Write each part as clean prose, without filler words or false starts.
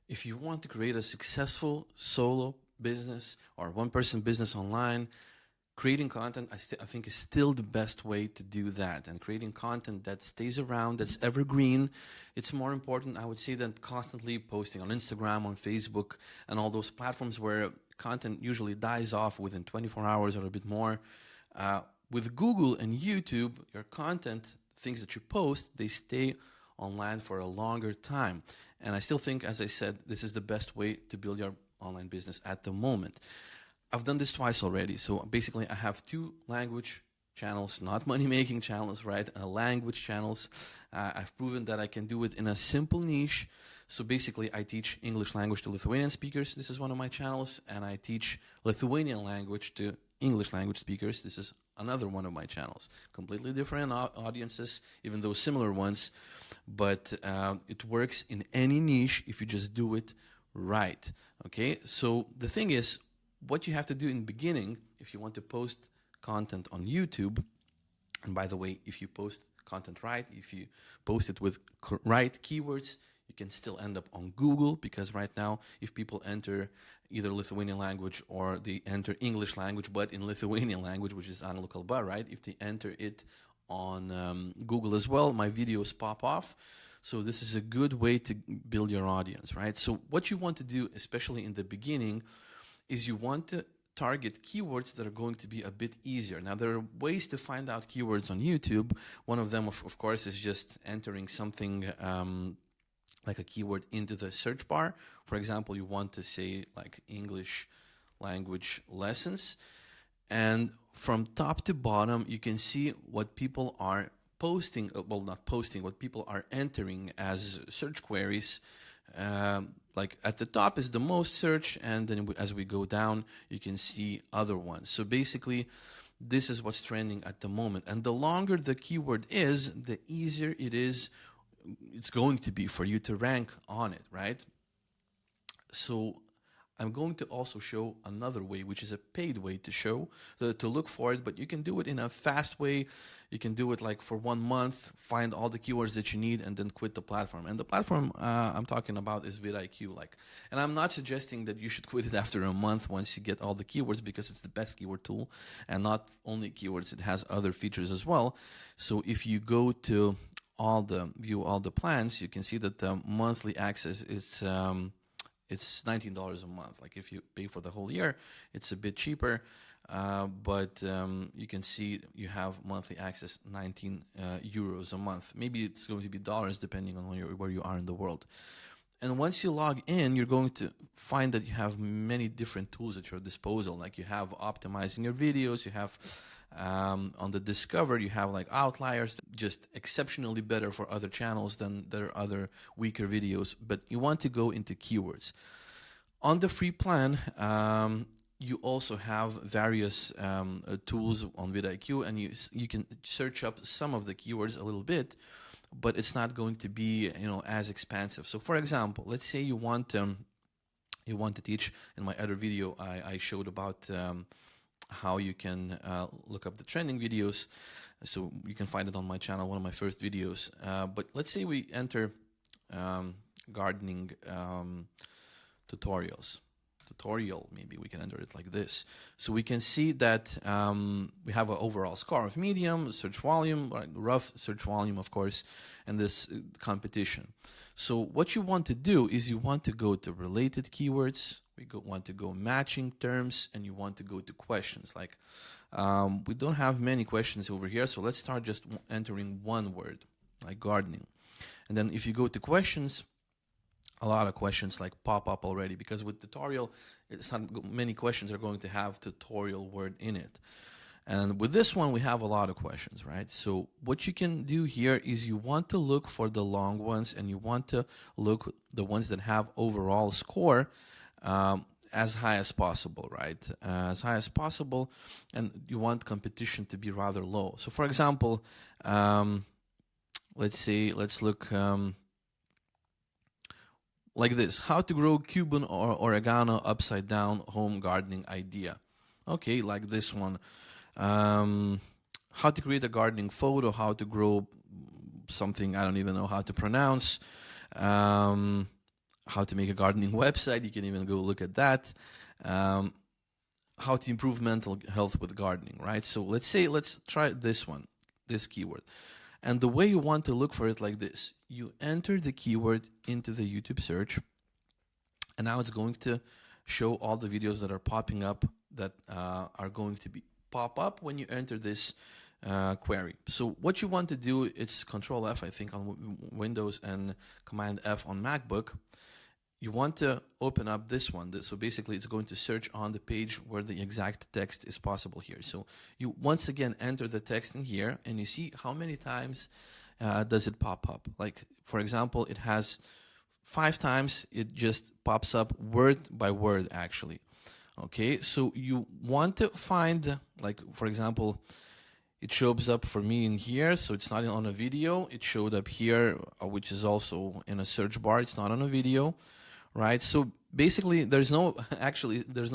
If you want to create a successful solo business or one-person business online, creating content, I think, is still the best way to do that. And creating content that stays around, that's evergreen, it's more important, I would say, than constantly posting on Instagram, on Facebook, and all those platforms where content usually dies off within 24 hours or a bit more. With Google and YouTube, your content, things that you post, they stay online for a longer time. And I still think, as I said, this is the best way to build your online business at the moment. I've done this twice already. So basically, I have 2 language channels, not money-making channels, right? Language channels. I've proven that I can do it in a simple niche. So basically, I teach English language to Lithuanian speakers. This is one of my channels. And I teach Lithuanian language to English language speakers. This is another one of my channels. Completely different audiences, even though similar ones. But it works in any niche if you just do it right. Okay? So the thing is, what you have to do in the beginning, if you want to post content on YouTube, and by the way, if you post content right, if you post it with right keywords, you can still end up on Google, because right now, if people enter either Lithuanian language or they enter English language, but in Lithuanian language, which is anglų kalba, right? If they enter it on Google as well, my videos pop off. So this is a good way to build your audience, right? So what you want to do, especially in the beginning, is you want to target keywords that are going to be a bit easier. Now, there are ways to find out keywords on YouTube. One of them, of course, is just entering something like a keyword into the search bar. For example, you want to say like English language lessons. And from top to bottom, you can see what people are posting, well, not posting, what people are entering as search queries. Like at the top is the most search, and then as we go down, you can see other ones. So basically, this is what's trending at the moment. And the longer the keyword is, the easier it's going to be for you to rank on it, right? So I'm going to also show another way, which is a paid way to show, to look for it, but you can do it in a fast way. You can do it like for 1 month, find all the keywords that you need, and then quit the platform. And the platform I'm talking about is vidIQ. And I'm not suggesting that you should quit it after a month once you get all the keywords, because it's the best keyword tool, and not only keywords, it has other features as well. So if you go to view all the plans, you can see that the monthly access is it's $19 a month. Like if you pay for the whole year, it's a bit cheaper, but you can see you have monthly access, 19 euros a month. Maybe it's going to be dollars depending on where you are in the world. And once you log in, you're going to find that you have many different tools at your disposal. Like you have optimizing your videos, you have on the Discover, you have like outliers, just exceptionally better for other channels than their other weaker videos. But you want to go into keywords. On the free plan, you also have various tools on vidIQ, and you can search up some of the keywords a little bit, but it's not going to be as expansive. So for example, let's say you want to teach. In my other video, I showed about how you can look up the trending videos. So you can find it on my channel, one of my first videos. But let's say we enter gardening tutorial, maybe we can enter it like this. So we can see that we have an overall score of medium, search volume, rough search volume, of course, and this competition. So what you want to do is you want to go to related keywords, want to go matching terms, and you want to go to questions. Like we don't have many questions over here, so let's start just entering one word, like gardening. And then if you go to questions, a lot of questions like pop up already, because with tutorial, it's not many questions are going to have tutorial word in it. And with this one, we have a lot of questions, right? So what you can do here is you want to look for the long ones, and you want to look the ones that have overall score as high as possible, right? As high as possible, and you want competition to be rather low. So for example, let's look like this: how to grow Cuban or oregano upside down home gardening idea. Okay, like this one. How to create a gardening photo, how to grow something I don't even know how to pronounce. how to make a gardening website. You can even go look at that. How to improve mental health with gardening, right? So let's try this one, this keyword. And the way you want to look for it like this, you enter the keyword into the YouTube search, and now it's going to show all the videos that are popping up that are going to pop up when you enter this query. So what you want to do, it's Control F, I think, on Windows and Command F on MacBook. You want to open up this one. So basically, it's going to search on the page where the exact text is possible here. So you once again enter the text in here, and you see how many times does it pop up. Like, for example, it has 5 times. It just pops up word by word, actually. Okay, so you want to find, like, for example, it shows up for me in here, so it's not on a video. It showed up here, which is also in a search bar. It's not on a video. Right, so basically there's no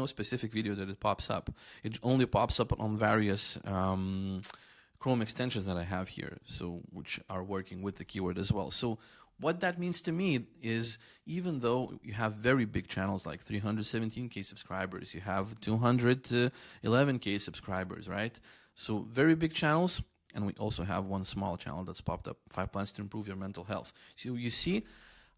specific video that it pops up. It only pops up on various Chrome extensions that I have here, so which are working with the keyword as well. So what that means to me is, even though you have very big channels like 317K subscribers, you have 211K subscribers, right? So very big channels, and we also have one small channel that's popped up, 5 plans to improve your mental health. So you see,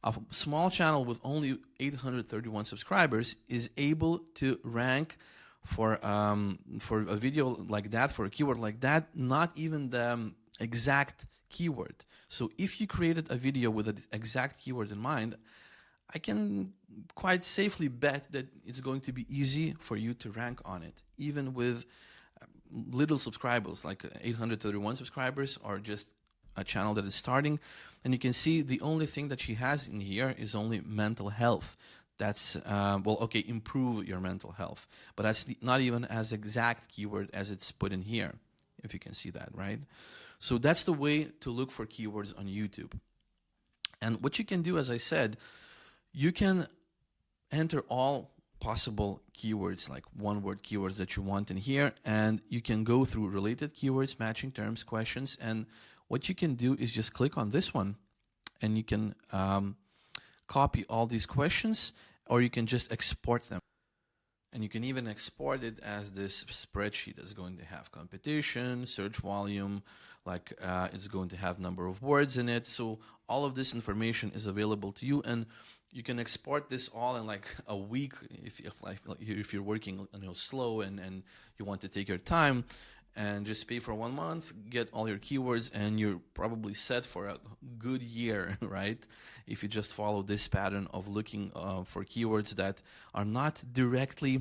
a small channel with only 831 subscribers is able to rank for a video like that, for a keyword like that, not even the exact keyword. So if you created a video with an exact keyword in mind, I can quite safely bet that it's going to be easy for you to rank on it, even with little subscribers, like 831 subscribers, or just a channel that is starting. And you can see the only thing that she has in here is only mental health. That's, well, okay, improve your mental health. But that's not even as exact keyword as it's put in here, if you can see that, right? So that's the way to look for keywords on YouTube. And what you can do, as I said, you can enter all possible keywords, like one-word keywords that you want in here, and you can go through related keywords, matching terms, questions, and what you can do is just click on this one, and you can copy all these questions, or you can just export them. And you can even export it as this spreadsheet that's going to have competition, search volume, like it's going to have number of words in it. So all of this information is available to you, and you can export this all in like a week if you're working slow and you want to take your time. And just pay for 1 month, get all your keywords, and you're probably set for a good year, right? If you just follow this pattern of looking for keywords that are not directly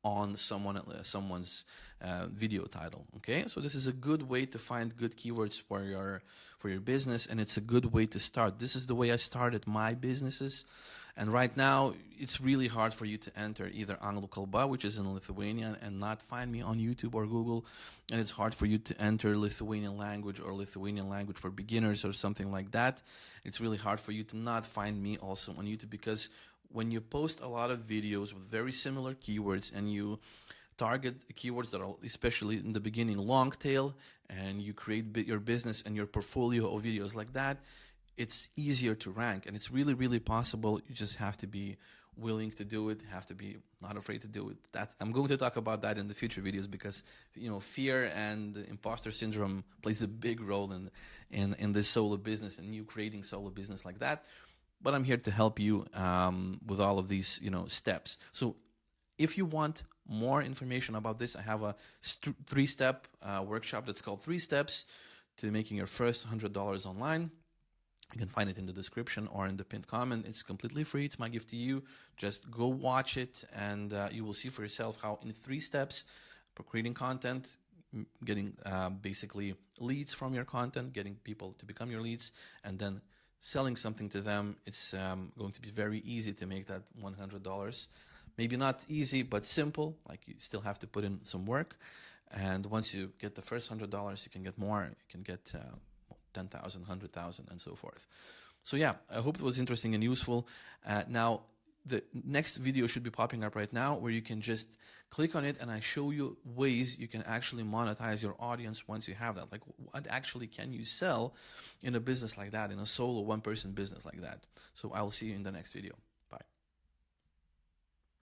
on someone's video title. Okay, so this is a good way to find good keywords for your business, and it's a good way to start. This is the way I started my businesses. And right now, it's really hard for you to enter either Anglų kalba, which is in Lithuanian, and not find me on YouTube or Google. And it's hard for you to enter Lithuanian language or Lithuanian language for beginners or something like that. It's really hard for you to not find me also on YouTube, because when you post a lot of videos with very similar keywords and you target keywords that are, especially in the beginning, long tail, and you create your business and your portfolio of videos like that, it's easier to rank, and it's really, really possible. You just have to be willing to do it, have to be not afraid to do it. I'm going to talk about that in the future videos, because fear and imposter syndrome plays a big role in this solo business and you creating solo business like that. But I'm here to help you with all of these steps. So if you want more information about this, I have a 3-step workshop that's called 3 Steps to Making Your First $100 Online. You can find it in the description or in the pinned comment. It's completely free. It's my gift to you. Just go watch it, and you will see for yourself how in 3 steps, for creating content, getting basically leads from your content, getting people to become your leads, and then selling something to them. It's going to be very easy to make that $100. Maybe not easy, but simple. Like, you still have to put in some work. And once you get the first $100, you can get more. You can get 10,000, 100,000, and so forth. So yeah, I hope it was interesting and useful. Now, the next video should be popping up right now, where you can just click on it and I show you ways you can actually monetize your audience once you have that. Like, what actually can you sell in a business like that, in a solo one-person business like that? So I'll see you in the next video.